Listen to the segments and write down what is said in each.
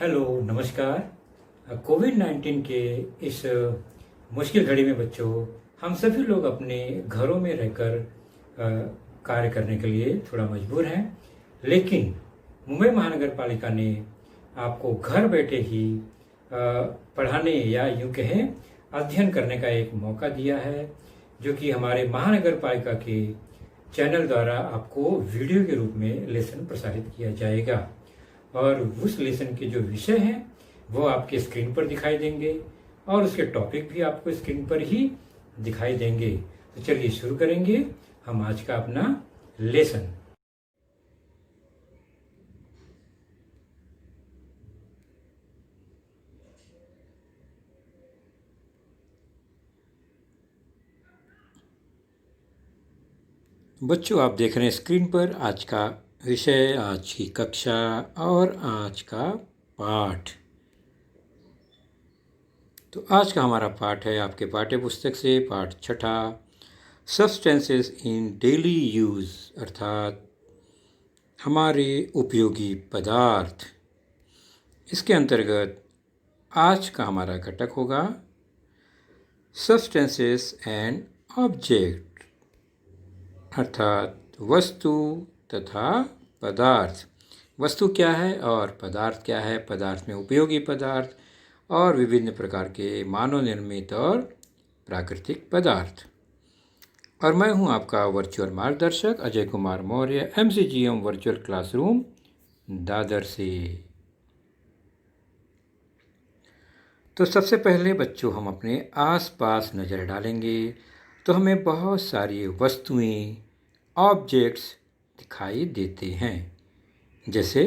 Hello, नमस्कार। कोविड-19 के इस मुश्किल घड़ी में बच्चों, हम सभी लोग अपने घरों में रहकर कार्य करने के लिए थोड़ा मजबूर हैं। लेकिन मुंबई महानगर पालिका ने आपको घर बैठे ही पढ़ाने या यूं कहें अध्ययन करने का एक मौका दिया है, जो कि हमारे महानगर पालिका के चैनल द्वारा आपको वीडियो के रूप में लेसन प्रसारित किया जाएगा। और उस लेसन के जो विषय हैं वो आपके स्क्रीन पर दिखाई देंगे और उसके टॉपिक भी आपको स्क्रीन पर ही दिखाई देंगे। तो चलिए शुरू करेंगे हम आज का अपना लेसन। बच्चों, आप देख रहे हैं स्क्रीन पर आज का विषय, आज की कक्षा और आज का पाठ। तो आज का हमारा पाठ है आपके पाठ्य पुस्तक से पाठ छठा, सब्सटेंसेस इन डेली यूज, अर्थात हमारे उपयोगी पदार्थ। इसके अंतर्गत आज का हमारा घटक होगा सब्सटेंसेस एंड ऑब्जेक्ट, अर्थात वस्तु तथा पदार्थ। वस्तु क्या है और पदार्थ क्या है। पदार्थ में उपयोगी पदार्थ और विभिन्न प्रकार के मानव निर्मित और प्राकृतिक पदार्थ। और मैं हूं आपका वर्चुअल मार्गदर्शक Ajay Kumar Maurya, MCGM virtual classroom Dadar से। तो सबसे पहले बच्चों हम अपने आसपास नज़र डालेंगे तो हमें बहुत सारी वस्तुएं, ऑब्जेक्ट्स दिखाई देते हैं। जैसे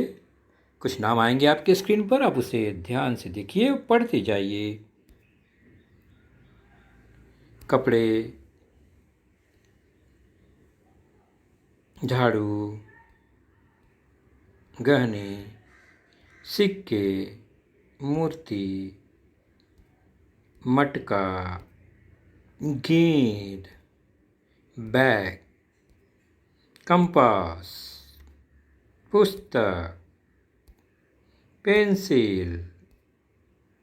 कुछ नाम आएंगे आपके स्क्रीन पर, आप उसे ध्यान से देखिए, पढ़ते जाइए। कपड़े, झाड़ू, गहने, सिक्के, मूर्ति, मटका, गेंद, बैग, कंपास, पुस्तक, पेंसिल,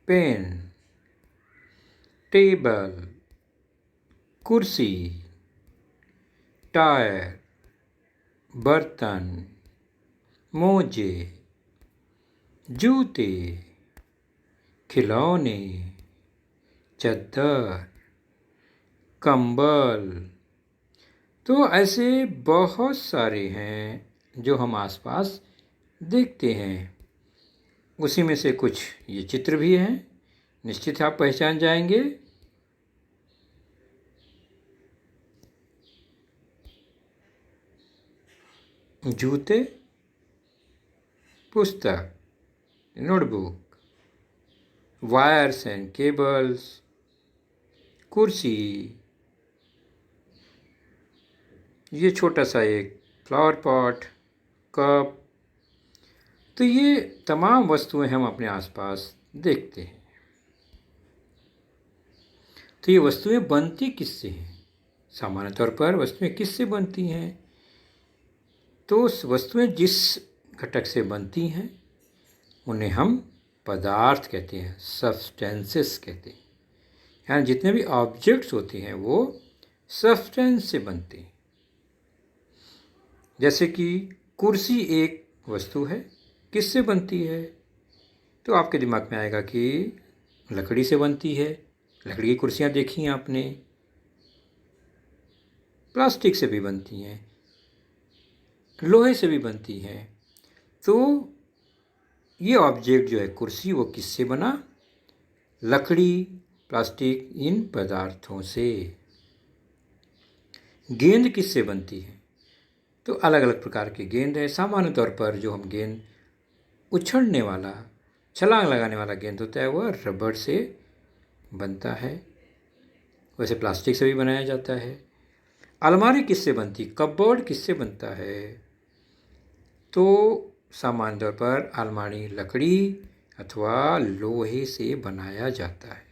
पेन, टेबल, कुर्सी, टायर, बर्तन, मोजे, जूते, खिलौने, चद्दर, कंबल। तो ऐसे बहुत सारे हैं जो हम आसपास देखते हैं। उसी में से कुछ ये चित्र भी हैं, निश्चित आप पहचान जाएंगे। जूते, पुस्तक, नोटबुक, वायर्स एंड केबल्स, कुर्सी, ये छोटा सा एक फ्लावर पॉट, कप। तो ये तमाम वस्तुएं हम अपने आसपास देखते हैं। तो ये वस्तुएं बनती किससे हैं? सामान्य तौर पर वस्तुएं किससे बनती हैं? तो वस्तुएं जिस घटक से बनती हैं उन्हें हम पदार्थ कहते हैं, सब्सटेंसेस कहते हैं। यानी जितने भी ऑब्जेक्ट्स होते हैं वो सब्सटेंस से बनते हैं। जैसे कि कुर्सी एक वस्तु है, किससे बनती है? तो आपके दिमाग में आएगा कि लकड़ी से बनती है। लकड़ी की कुर्सियाँ देखी हैं आपने। प्लास्टिक से भी बनती हैं, लोहे से भी बनती हैं। तो ये ऑब्जेक्ट जो है कुर्सी, वो किससे बना? लकड़ी, प्लास्टिक, इन पदार्थों से। गेंद किससे बनती है? तो अलग अलग प्रकार के गेंद है। सामान्य तौर पर जो हम गेंद उछलने वाला, छलांग लगाने वाला गेंद होता है वह रबड़ से बनता है। वैसे प्लास्टिक से भी बनाया जाता है। अलमारी किससे बनती? कपबोर्ड किससे बनता है? तो सामान्य तौर पर अलमारी लकड़ी अथवा लोहे से बनाया जाता है।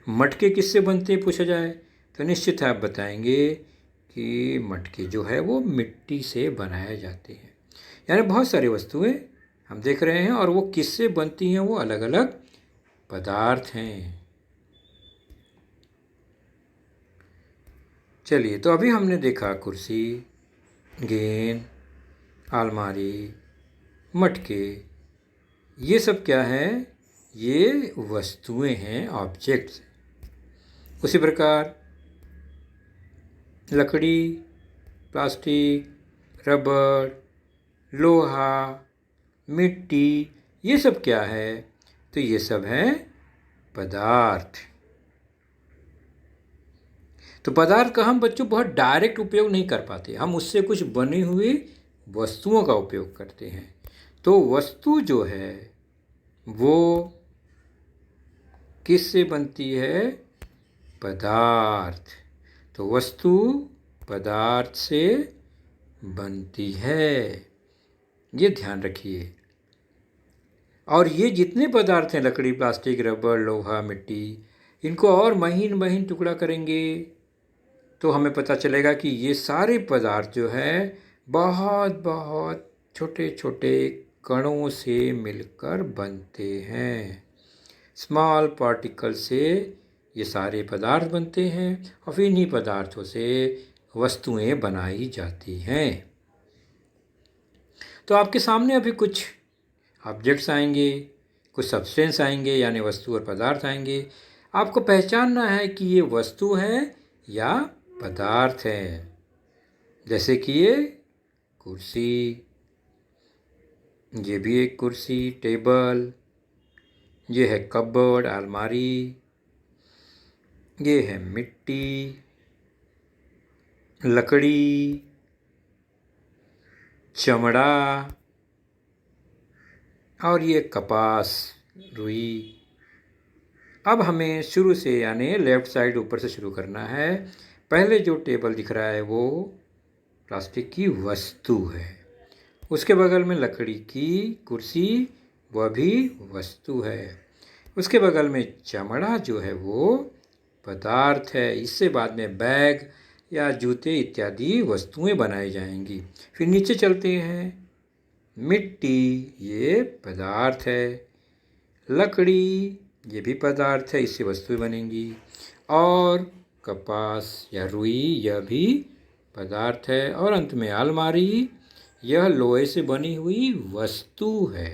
मटके किससे बनते पूछा जाए तो निश्चित है आप बताएंगे कि मटके जो है वो मिट्टी से बनाए जाते हैं। यानी बहुत सारी वस्तुएं हम देख रहे हैं, और वो किससे बनती हैं? वो अलग अलग पदार्थ हैं। चलिए, तो अभी हमने देखा कुर्सी, गेंद, अलमारी, मटके, ये सब क्या है? ये वस्तुएं हैं, ऑब्जेक्ट्स। उसी प्रकार लकड़ी, प्लास्टिक, रबर, लोहा, मिट्टी, ये सब क्या है? तो ये सब है पदार्थ। तो पदार्थ का हम बच्चों बहुत डायरेक्ट उपयोग नहीं कर पाते, हम उससे कुछ बनी हुई वस्तुओं का उपयोग करते हैं। तो वस्तु जो है वो किससे बनती है? पदार्थ। तो वस्तु पदार्थ से बनती है, ये ध्यान रखिए। और ये जितने पदार्थ हैं, लकड़ी, प्लास्टिक, रबर, लोहा, मिट्टी, इनको और महीन महीन टुकड़ा करेंगे तो हमें पता चलेगा कि ये सारे पदार्थ जो है बहुत बहुत छोटे छोटे कणों से मिलकर बनते हैं। स्मॉल पार्टिकल से ये सारे पदार्थ बनते हैं, और फिर इन्हीं पदार्थों से वस्तुएं बनाई जाती हैं। तो आपके सामने अभी कुछ ऑब्जेक्ट्स आएंगे, कुछ सब्सटेंस आएंगे, यानी वस्तु और पदार्थ आएंगे। आपको पहचानना है कि ये वस्तु है या पदार्थ है। जैसे कि ये कुर्सी, ये भी एक कुर्सी, टेबल, ये है कपबोर्ड, अलमारी, ये है मिट्टी, लकड़ी, चमड़ा, और ये कपास, रुई। अब हमें शुरू से यानी लेफ्ट साइड ऊपर से शुरू करना है। पहले जो टेबल दिख रहा है वो प्लास्टिक की वस्तु है। उसके बगल में लकड़ी की कुर्सी, वह भी वस्तु है। उसके बगल में चमड़ा जो है वो पदार्थ है। इससे बाद में बैग या जूते इत्यादि वस्तुएं बनाई जाएंगी। फिर नीचे चलते हैं। मिट्टी, ये पदार्थ है। लकड़ी, ये भी पदार्थ है, इससे वस्तुएं बनेंगी। और कपास या रुई, यह भी पदार्थ है। और अंत में अलमारी, यह लोहे से बनी हुई वस्तु है।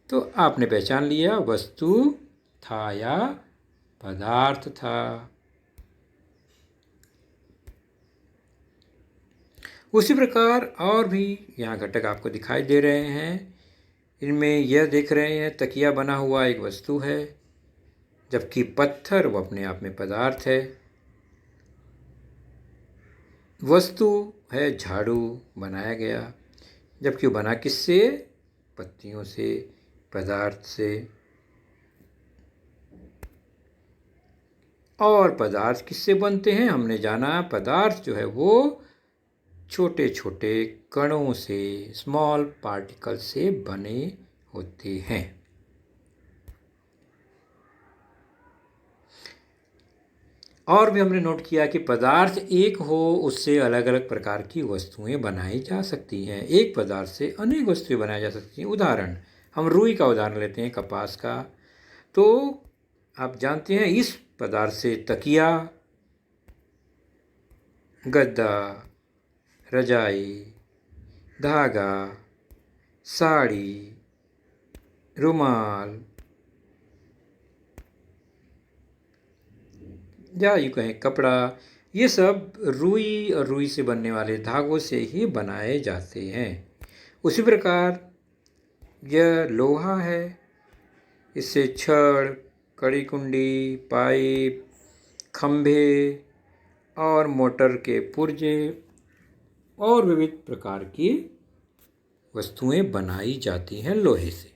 तो आपने पहचान लिया वस्तु था या पदार्थ था। उसी प्रकार और भी यहाँ घटक आपको दिखाई दे रहे हैं। इनमें यह देख रहे हैं तकिया बना हुआ एक वस्तु है, जबकि पत्थर वो अपने आप में पदार्थ है। वस्तु है झाड़ू, बनाया गया, जबकि वो बना किससे? पत्तियों से, पदार्थ से। और पदार्थ किससे बनते हैं? हमने जाना पदार्थ जो है वो छोटे छोटे कणों से, स्मॉल पार्टिकल से बने होते हैं। और भी हमने नोट किया कि पदार्थ एक हो, उससे अलग अलग प्रकार की वस्तुएं बनाई जा सकती हैं। एक पदार्थ से अनेक वस्तुएं बनाई जा सकती हैं। उदाहरण, हम रुई का उदाहरण लेते हैं, कपास का। तो आप जानते हैं इस पदार्थ से तकिया, गद्दा, रजाई, धागा, साड़ी, रुमाल, या यूँ कहें कपड़ा, ये सब रुई और रुई से बनने वाले धागों से ही बनाए जाते हैं। उसी प्रकार यह लोहा है, इससे छड़, कड़ी कुंडी, पाइप, खंभे और मोटर के पुर्जे और विविध प्रकार की वस्तुएं बनाई जाती हैं लोहे से।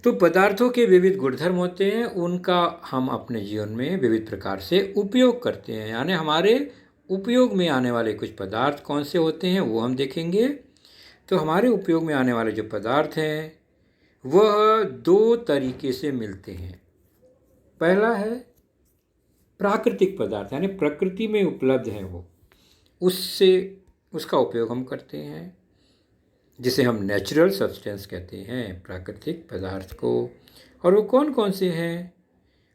तो पदार्थों के विविध गुणधर्म होते हैं, उनका हम अपने जीवन में विविध प्रकार से उपयोग करते हैं। यानी हमारे उपयोग में आने वाले कुछ पदार्थ कौन से होते हैं वो हम देखेंगे। तो हमारे उपयोग में आने वाले जो पदार्थ हैं वह दो तरीके से मिलते हैं। पहला है प्राकृतिक पदार्थ, यानी प्रकृति में उपलब्ध हैं वो। उससे उसका उपयोग हम करते हैं, जिसे हम नेचुरल सब्सटेंस कहते हैं, प्राकृतिक पदार्थ को। और वो कौन कौन से हैं?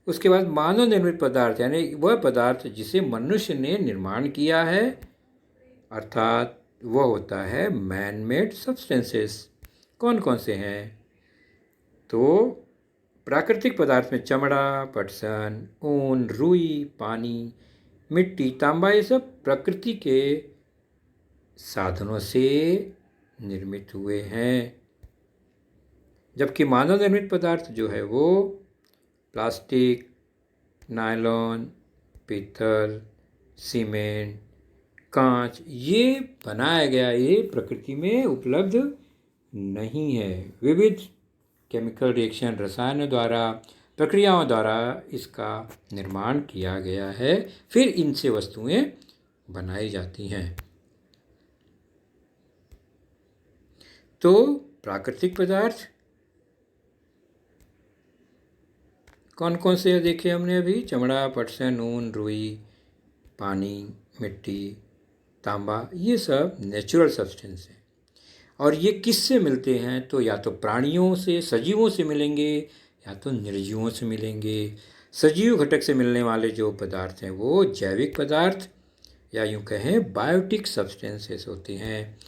उसके बाद मानव निर्मित पदार्थ, यानी वह पदार्थ जिसे मनुष्य ने निर्माण किया है, अर्थात वह होता है मैन मेड सब्सटेंसेस। कौन कौन से हैं? तो प्राकृतिक पदार्थ में चमड़ा, पटसन, ऊन, रुई, पानी, मिट्टी, तांबा, ये सब प्रकृति के साधनों से निर्मित हुए हैं। जबकि मानव निर्मित पदार्थ जो है वो प्लास्टिक, नायलॉन, पीतल, सीमेंट, कांच, ये बनाया गया, ये प्रकृति में उपलब्ध नहीं है। विविध केमिकल रिएक्शन, रसायनों द्वारा, प्रक्रियाओं द्वारा इसका निर्माण किया गया है, फिर इनसे वस्तुएं बनाई जाती हैं। तो प्राकृतिक पदार्थ कौन कौन से देखे हमने अभी? चमड़ा, पटसन, ऊन, रुई, पानी, मिट्टी, तांबा, ये सब नेचुरल सब्सटेंस हैं। और ये किससे मिलते हैं? तो या तो प्राणियों से, सजीवों से मिलेंगे, या तो निर्जीवों से मिलेंगे। सजीव घटक से मिलने वाले जो पदार्थ हैं वो जैविक पदार्थ, या यूँ कहें बायोटिक सब्सटेंसेस होते हैं।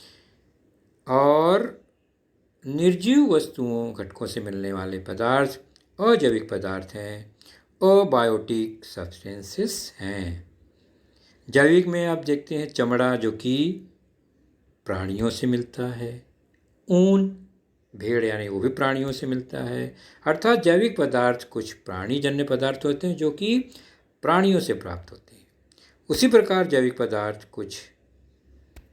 और निर्जीव वस्तुओं, घटकों से मिलने वाले पदार्थ अजैविक पदार्थ हैं, अबायोटिक सब्सटेंसेस हैं। जैविक में आप देखते हैं चमड़ा, जो कि प्राणियों से मिलता है। ऊन, भेड़, यानी वो भी प्राणियों से मिलता है। अर्थात जैविक पदार्थ कुछ प्राणीजन्य पदार्थ होते हैं जो कि प्राणियों से प्राप्त होते हैं। उसी प्रकार जैविक पदार्थ कुछ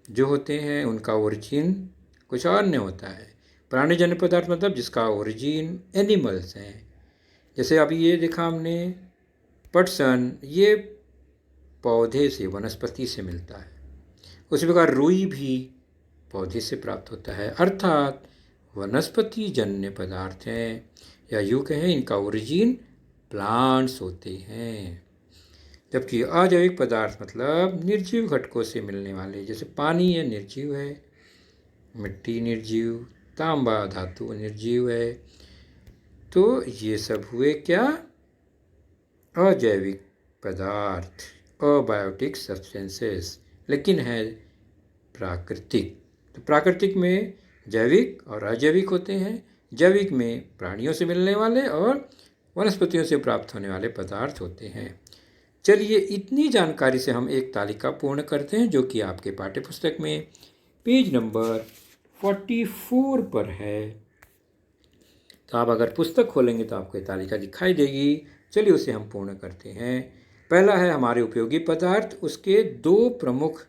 जो होते हैं उनका ओरिजिन कुछ और नहीं होता है। प्राणीजन्य पदार्थ मतलब जिसका ओरिजिन एनिमल्स हैं। जैसे अभी ये देखा हमने पटसन, ये पौधे से, वनस्पति से मिलता है। उसी प्रकार रुई भी पौधे से प्राप्त होता है, अर्थात वनस्पति जन्य पदार्थ हैं, या यूँ कहें इनका ओरिजिन प्लांट्स होते हैं। जबकि अजैविक पदार्थ मतलब निर्जीव घटकों से मिलने वाले, जैसे पानी है, निर्जीव है, मिट्टी निर्जीव, तांबा धातु निर्जीव है। तो ये सब हुए क्या? अजैविक पदार्थ, अबायोटिक सब्सटेंसेस, लेकिन है प्राकृतिक। तो प्राकृतिक में जैविक और अजैविक होते हैं। जैविक में प्राणियों से मिलने वाले और वनस्पतियों से प्राप्त होने वाले पदार्थ होते हैं। चलिए, इतनी जानकारी से हम एक तालिका पूर्ण करते हैं, जो कि आपके पाठ्यपुस्तक में पेज नंबर 44 पर है। तो आप अगर पुस्तक खोलेंगे तो आपको ये तालिका दिखाई देगी। चलिए उसे हम पूर्ण करते हैं। पहला है हमारे उपयोगी पदार्थ, उसके दो प्रमुख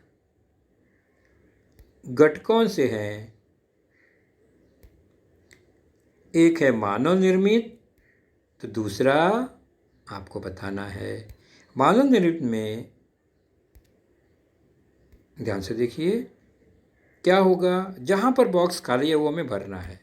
घटक कौन से हैं? एक है मानव निर्मित, तो दूसरा आपको बताना है। मानव निर्मित में ध्यान से देखिए क्या होगा। जहाँ पर बॉक्स खाली है वो हमें भरना है।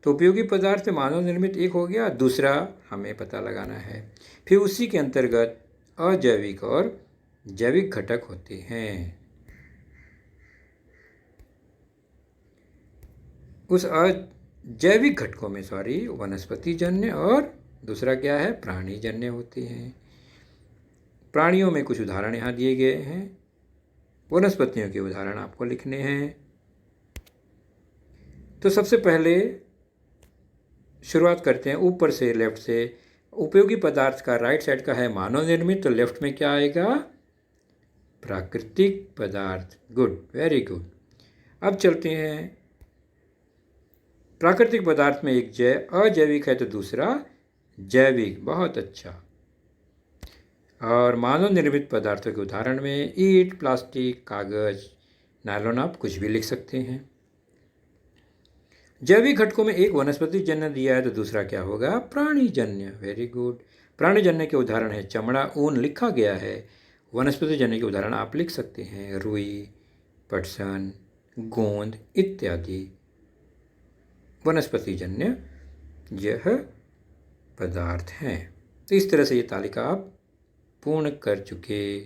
तो उपयोगी पदार्थ में मानव निर्मित एक हो गया, दूसरा हमें पता लगाना है। फिर उसी के अंतर्गत अजैविक और जैविक घटक होते हैं। उस अजैविक घटकों में वनस्पति जन्य और दूसरा क्या है? प्राणी जन्य होते हैं। प्राणियों में कुछ उदाहरण यहाँ दिए गए हैं, वनस्पतियों के उदाहरण आपको लिखने हैं। तो सबसे पहले शुरुआत करते हैं ऊपर से, लेफ्ट से। उपयोगी पदार्थ का राइट साइड का है मानव निर्मित, तो लेफ्ट में क्या आएगा? प्राकृतिक पदार्थ। Good, very good. अब चलते हैं, प्राकृतिक पदार्थ में एक अजैविक है तो दूसरा जैविक। बहुत अच्छा। और मानव निर्मित पदार्थों के उदाहरण में ईंट, प्लास्टिक, कागज, नायलॉन, आप कुछ भी लिख सकते हैं। जैविक घटकों में एक वनस्पति जन्य दिया है तो दूसरा क्या होगा? प्राणी जन्य। Very good. प्राणी जन्य के उदाहरण है चमड़ा, ऊन लिखा गया है। वनस्पति जन्य के उदाहरण आप लिख सकते हैं रुई, पटसन, गोंद इत्यादि। वनस्पति जन्य यह पदार्थ हैं। तो इस तरह से ये तालिका आप पूर्ण कर चुके।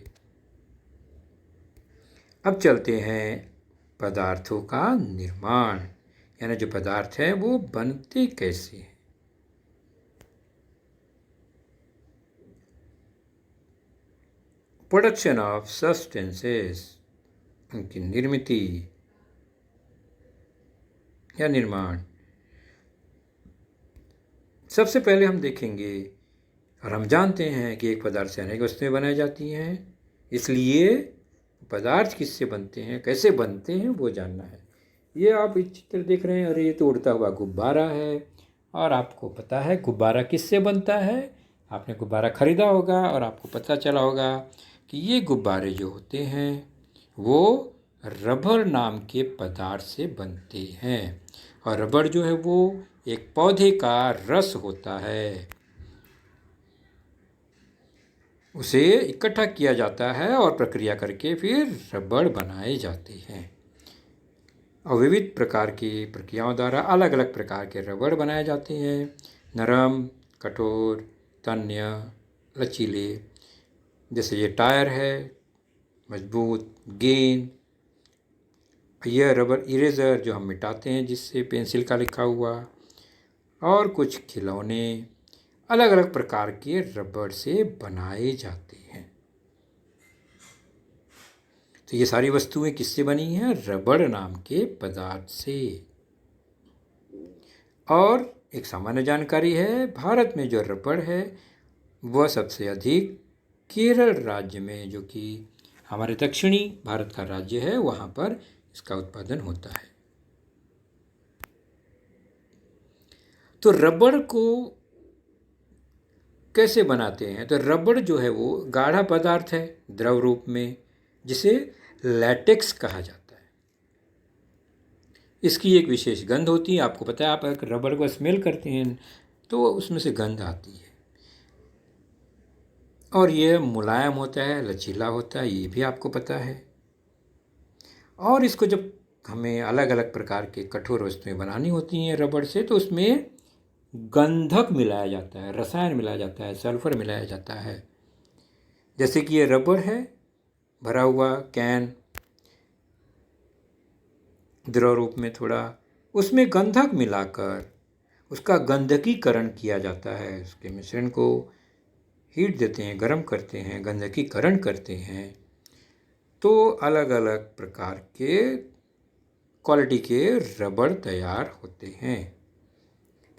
अब चलते हैं पदार्थों का निर्माण, यानी जो पदार्थ है वो बनते कैसे हैं। प्रोडक्शन ऑफ सब्सटेंसेस, उनकी निर्मित या निर्माण। सबसे पहले हम देखेंगे, और हम जानते हैं कि एक पदार्थ से अनेक वस्तुएं बनाई जाती हैं, इसलिए पदार्थ किससे बनते हैं, कैसे बनते हैं, वो जानना है। ये आप इस चित्र देख रहे हैं, अरे ये तो उड़ता हुआ गुब्बारा है, और आपको पता है गुब्बारा किससे बनता है। आपने गुब्बारा खरीदा होगा और आपको पता चला होगा कि ये गुब्बारे जो होते हैं वो रबर नाम के पदार्थ से बनते हैं, और रबर जो है वो एक पौधे का रस होता है, उसे इकट्ठा किया जाता है और प्रक्रिया करके फिर रबड़ बनाए जाते हैं। और विविध प्रकार की प्रक्रियाओं द्वारा अलग अलग प्रकार के रबड़ बनाए जाते हैं, नरम, कठोर, तन्य, लचीले। जैसे ये टायर है, मजबूत, गेंद, यह रबर इरेज़र जो हम मिटाते हैं जिससे पेंसिल का लिखा हुआ, और कुछ खिलौने अलग अलग प्रकार के रबड़ से बनाए जाते हैं। तो ये सारी वस्तुएं किससे बनी हैं? रबड़ नाम के पदार्थ से। और एक सामान्य जानकारी है, भारत में जो रबड़ है वह सबसे अधिक केरल राज्य में, जो कि हमारे दक्षिणी भारत का राज्य है, वहाँ पर इसका उत्पादन होता है। तो रबड़ को कैसे बनाते हैं? तो रबड़ जो है वो गाढ़ा पदार्थ है द्रव रूप में, जिसे लैटेक्स कहा जाता है। इसकी एक विशेष गंध होती है, आपको पता है, आप अगर रबड़ को स्मेल करते हैं तो उसमें से गंध आती है। और यह मुलायम होता है, लचीला होता है, ये भी आपको पता है। और इसको जब हमें अलग अलग प्रकार के कठोर वस्तुएं बनानी होती हैं रबड़ से, तो उसमें गंधक मिलाया जाता है, रसायन मिलाया जाता है, सल्फर मिलाया जाता है। जैसे कि ये रबड़ है भरा हुआ कैन द्रव रूप में थोड़ा, उसमें गंधक मिलाकर उसका गंधकीकरण किया जाता है। उसके मिश्रण को हीट देते हैं, गर्म करते हैं, गंधकीकरण करते हैं, तो अलग अलग प्रकार के क्वालिटी के रबड़ तैयार होते हैं।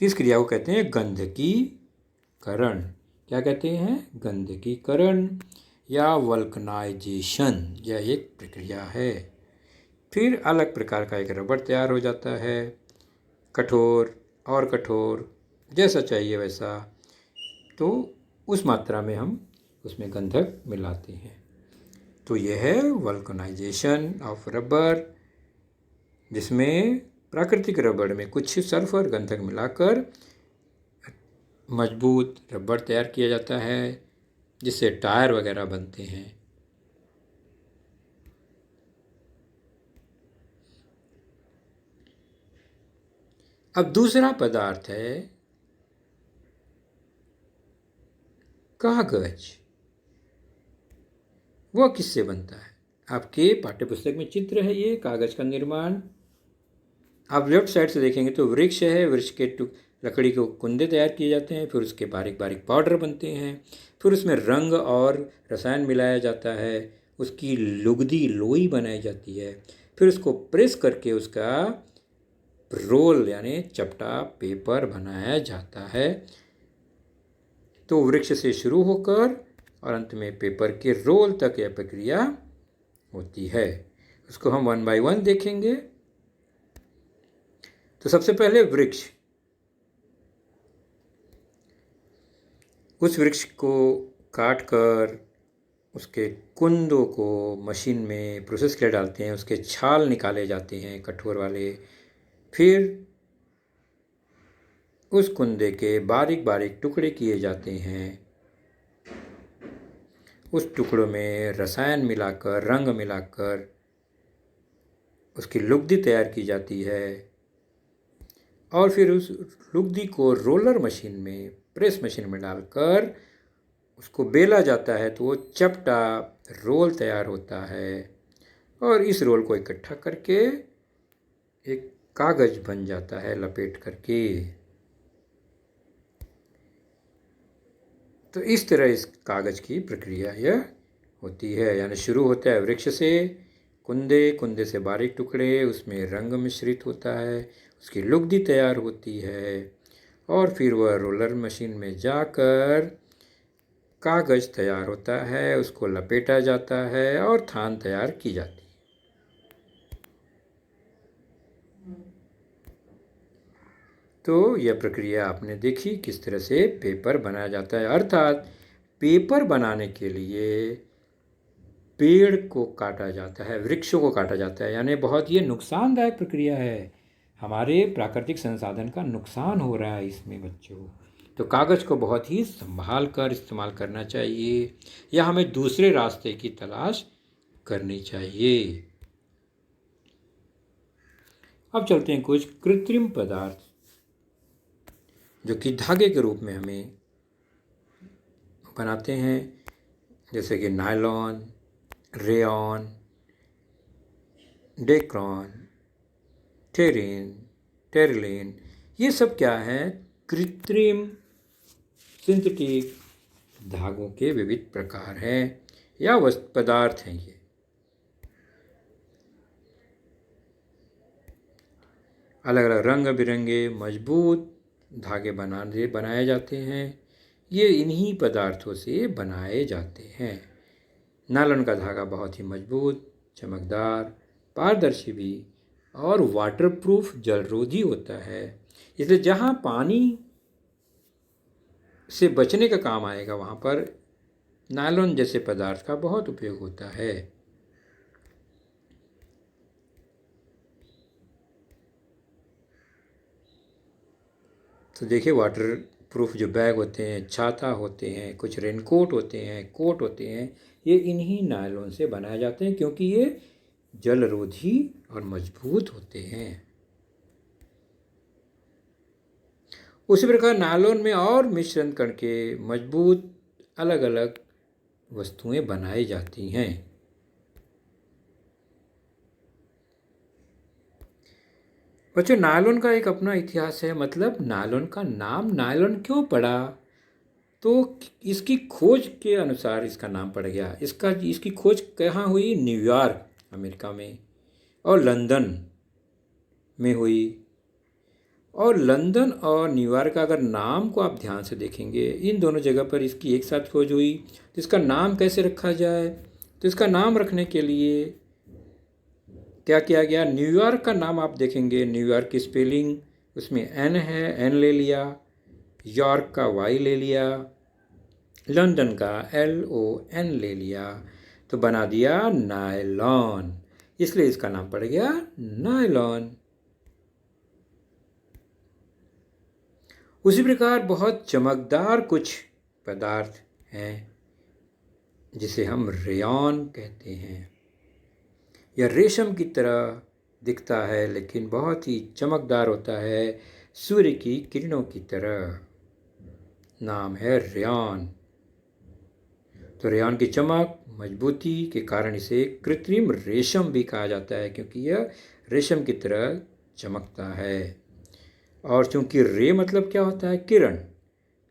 इस क्रिया को कहते हैं गंधकीकरण। क्या कहते हैं? गंधकीकरण या वल्कनाइजेशन, यह एक प्रक्रिया है। फिर अलग प्रकार का एक रबड़ तैयार हो जाता है, कठोर और कठोर, जैसा चाहिए वैसा। तो उस मात्रा में हम उसमें गंधक मिलाते हैं। तो यह है वल्कनाइजेशन ऑफ रबर, जिसमें प्राकृतिक रबड़ में कुछ सल्फर गंधक मिलाकर मजबूत रबड़ तैयार किया जाता है, जिससे टायर वगैरह बनते हैं। अब दूसरा पदार्थ है कागज। वह किससे बनता है? आपके पाठ्यपुस्तक में चित्र है ये कागज का निर्माण। आप लेफ्ट साइड से देखेंगे तो वृक्ष है, वृक्ष के लकड़ी के कुंदे तैयार किए जाते हैं, फिर उसके बारीक बारीक पाउडर बनते हैं, फिर उसमें रंग और रसायन मिलाया जाता है, उसकी लुगदी लोई बनाई जाती है, फिर उसको प्रेस करके उसका रोल यानी चपटा पेपर बनाया जाता है। तो वृक्ष से शुरू होकर और अंत में पेपर के रोल तक यह प्रक्रिया होती है। उसको हम 1 बाय 1 देखेंगे। तो सबसे पहले वृक्ष, उस वृक्ष को काट कर उसके कुंदों को मशीन में प्रोसेस के लिए डालते हैं, उसके छाल निकाले जाते हैं कठोर वाले, फिर उस कुंदे के बारीक बारीक टुकड़े किए जाते हैं, उस टुकड़ों में रसायन मिलाकर, रंग मिलाकर उसकी लुगदी तैयार की जाती है, और फिर उस लुगदी को रोलर मशीन में, प्रेस मशीन में डालकर उसको बेला जाता है, तो वो चपटा रोल तैयार होता है। और इस रोल को इकट्ठा करके एक कागज बन जाता है लपेट करके। तो इस तरह इस कागज की प्रक्रिया यह होती है, यानी शुरू होता है वृक्ष से, कुंदे, कुंदे से बारीक टुकड़े, उसमें रंग मिश्रित होता है, उसकी लुगदी तैयार होती है और फिर वह रोलर मशीन में जाकर कागज तैयार होता है, उसको लपेटा जाता है और थान तैयार की जाती है। तो यह प्रक्रिया आपने देखी किस तरह से पेपर बनाया जाता है। अर्थात पेपर बनाने के लिए पेड़ को काटा जाता है, वृक्षों को काटा जाता है, यानी बहुत ये नुकसानदायक प्रक्रिया है। हमारे प्राकृतिक संसाधन का नुकसान हो रहा है इसमें बच्चों। तो कागज़ को बहुत ही संभाल कर इस्तेमाल करना चाहिए या हमें दूसरे रास्ते की तलाश करनी चाहिए। अब चलते हैं कुछ कृत्रिम पदार्थ जो कि धागे के रूप में हमें बनाते हैं, जैसे कि नायलॉन, रेयॉन, डेक्रॉन, टेरिलीन। ये सब क्या है? कृत्रिम सिंथेटिक धागों के विविध प्रकार हैं या पदार्थ हैं। ये अलग अलग रंग बिरंगे मजबूत धागे बनाए जाते हैं। ये इन्हीं पदार्थों से बनाए जाते हैं। नायलॉन का धागा बहुत ही मजबूत, चमकदार, पारदर्शी भी और वाटरप्रूफ जलरोधी होता है। इसलिए जहाँ पानी से बचने का काम आएगा वहाँ पर नायलॉन जैसे पदार्थ का बहुत उपयोग होता है। तो देखिए, वाटर प्रूफ जो बैग होते हैं, छाता होते हैं, कुछ रेनकोट होते हैं, कोट होते हैं, ये इन्हीं नायलॉन से बनाए जाते हैं क्योंकि ये जलरोधी और मजबूत होते हैं। उसी प्रकार नायलॉन में और मिश्रण करके मजबूत अलग अलग वस्तुएं बनाई जाती हैं। बच्चों, नायलॉन का एक अपना इतिहास है। मतलब नायलॉन का नाम नायलॉन क्यों पड़ा? तो इसकी खोज के अनुसार इसका नाम पड़ गया। इसकी खोज कहाँ हुई? न्यूयॉर्क अमेरिका में और लंदन में हुई। और लंदन और न्यूयॉर्क का अगर नाम को आप ध्यान से देखेंगे, इन दोनों जगह पर इसकी एक साथ खोज हुई। तो इसका नाम कैसे रखा जाए? तो इसका नाम रखने के लिए क्या किया गया? न्यूयॉर्क का नाम आप देखेंगे, न्यूयॉर्क की स्पेलिंग उसमें एन है, एन ले लिया। यॉर्क का वाई ले लिया। लंदन का LON ले लिया। तो बना दिया नायलॉन। इसलिए इसका नाम पड़ गया नायलॉन। उसी प्रकार बहुत चमकदार कुछ पदार्थ हैं जिसे हम रेयॉन कहते हैं। यह रेशम की तरह दिखता है लेकिन बहुत ही चमकदार होता है, सूर्य की किरणों की तरह। नाम है रेयॉन। तो रेयॉन की चमक, मजबूती के कारण इसे कृत्रिम रेशम भी कहा जाता है क्योंकि यह रेशम की तरह चमकता है। और चूंकि रे मतलब क्या होता है? किरण,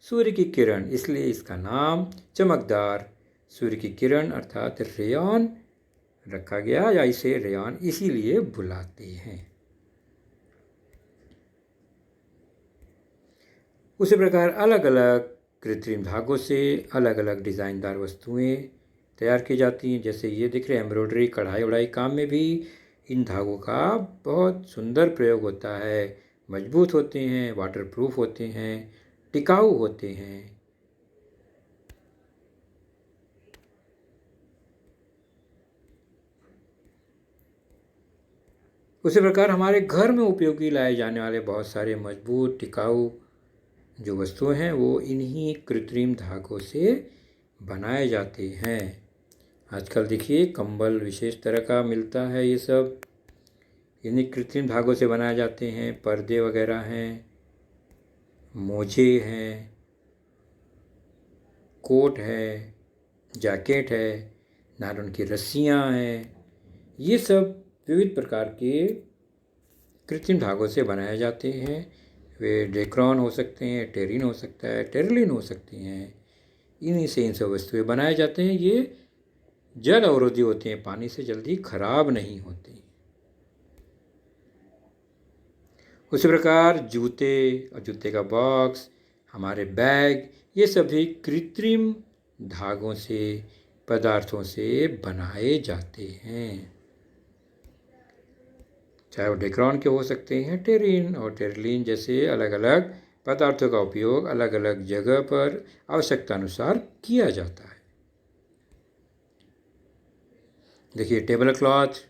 सूर्य की किरण, इसलिए इसका नाम चमकदार सूर्य की किरण अर्थात रेयॉन रखा गया, या इसे रेयॉन इसीलिए बुलाते हैं। उसी प्रकार अलग अलग कृत्रिम धागों से अलग अलग डिज़ाइनदार वस्तुएं तैयार की जाती हैं। जैसे ये दिख रहे एम्ब्रॉयडरी, कढ़ाई उढ़ाई काम में भी इन धागों का बहुत सुंदर प्रयोग होता है। मजबूत होते हैं, वाटरप्रूफ होते हैं, टिकाऊ होते हैं। उसी प्रकार हमारे घर में उपयोगी लाए जाने वाले बहुत सारे मजबूत टिकाऊ जो वस्तुएं हैं वो इन्हीं कृत्रिम धागों से बनाए जाते हैं। आजकल देखिए कंबल विशेष तरह का मिलता है, ये सब इन्हीं कृत्रिम धागों से बनाए जाते हैं। पर्दे वगैरह हैं, मोजे हैं, कोट है, जैकेट है, नायलॉन की रस्सियाँ हैं, ये सब विविध प्रकार के कृत्रिम धागों से बनाए जाते हैं। वे डेक्रॉन हो सकते हैं, टेरिन हो सकता है, टेरिलिन हो सकती हैं। इन्हीं से इन सब वस्तुएं बनाए जाते हैं। ये जल अवरोधी होते हैं, पानी से जल्दी खराब नहीं होती। उसी प्रकार जूते और जूते का बॉक्स, हमारे बैग, ये सभी कृत्रिम धागों से, पदार्थों से बनाए जाते हैं। चाहे वो डेक्रॉन के हो सकते हैं, टेरिन और टेरिलिन जैसे अलग अलग पदार्थों का उपयोग अलग अलग जगह पर आवश्यकता अनुसार किया जाता है। देखिए टेबल क्लॉथ,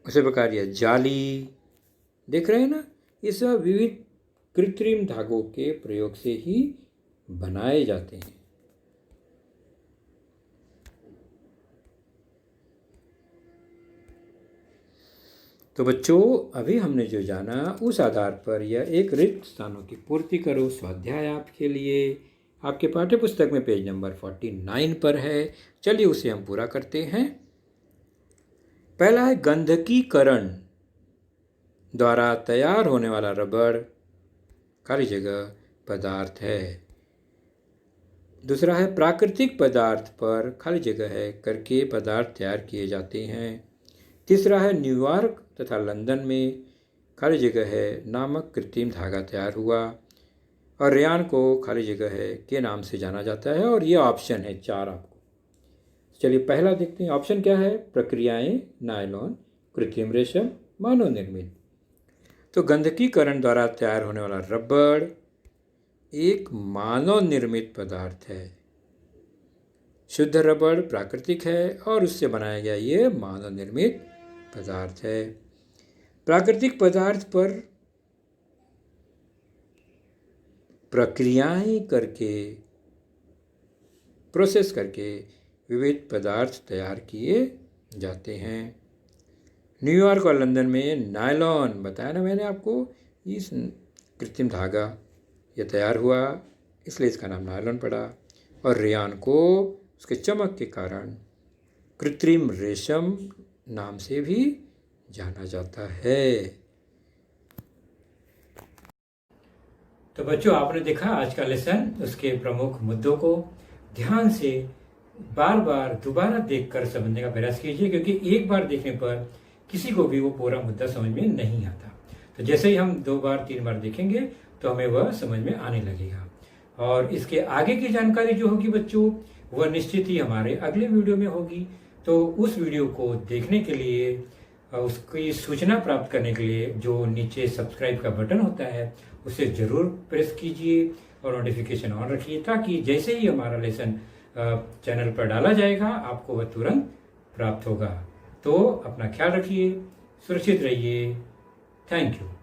उसी प्रकार यह जाली, देख रहे हैं ना, ये सब विविध कृत्रिम धागों के प्रयोग से ही बनाए जाते हैं। तो बच्चों, अभी हमने जो जाना उस आधार पर यह एक रिक्त स्थानों की पूर्ति करो स्वाध्याय आपके लिए आपके पाठ्य पुस्तक में पेज नंबर 49 पर है। चलिए उसे हम पूरा करते हैं। पहला है गंधकीकरण द्वारा तैयार होने वाला रबड़ खाली जगह पदार्थ है। दूसरा है प्राकृतिक पदार्थ पर खाली जगह है करके पदार्थ तैयार किए जाते हैं। तीसरा है न्यूयॉर्क तथा लंदन में खाली जगह है नामक कृत्रिम धागा तैयार हुआ। और रेयान को खाली जगह है के नाम से जाना जाता है। और ये ऑप्शन है 4 आपको। चलिए पहला देखते हैं, ऑप्शन क्या है? प्रक्रियाएं नायलॉन, कृत्रिम रेशम, मानव निर्मित। तो गंधकीकरण द्वारा तैयार होने वाला रबड़ एक मानव निर्मित पदार्थ है। शुद्ध रबड़ प्राकृतिक है और उससे बनाया गया ये मानव निर्मित पदार्थ है। प्राकृतिक पदार्थ पर प्रक्रियाएं करके, प्रोसेस करके विविध पदार्थ तैयार किए जाते हैं। न्यूयॉर्क और लंदन में नायलॉन, बताया ना मैंने आपको, इस कृत्रिम धागा ये तैयार हुआ, इसलिए इसका नाम नायलॉन पड़ा। और रेयान को उसके चमक के कारण कृत्रिम रेशम नाम से भी जाना जाता है। तो बच्चों, आपने देखा आज का लेसन, उसके प्रमुख मुद्दों को ध्यान से बार बार दोबारा देखकर समझने का प्रयास कीजिए, क्योंकि एक बार देखने पर किसी को भी वो पूरा मुद्दा समझ में नहीं आता। तो जैसे ही हम 2 बार 3 बार देखेंगे तो हमें वह समझ में आने लगेगा। और इसके आगे की जानकारी जो होगी बच्चों, वह निश्चित ही हमारे अगले वीडियो में होगी। तो उस वीडियो को देखने के लिए, उसकी सूचना प्राप्त करने के लिए जो नीचे सब्सक्राइब का बटन होता है उसे जरूर प्रेस कीजिए और नोटिफिकेशन ऑन रखिए, ताकि जैसे ही हमारा लेसन चैनल पर डाला जाएगा आपको वह तुरंत प्राप्त होगा। तो अपना ख्याल रखिए, सुरक्षित रहिए। Thank you.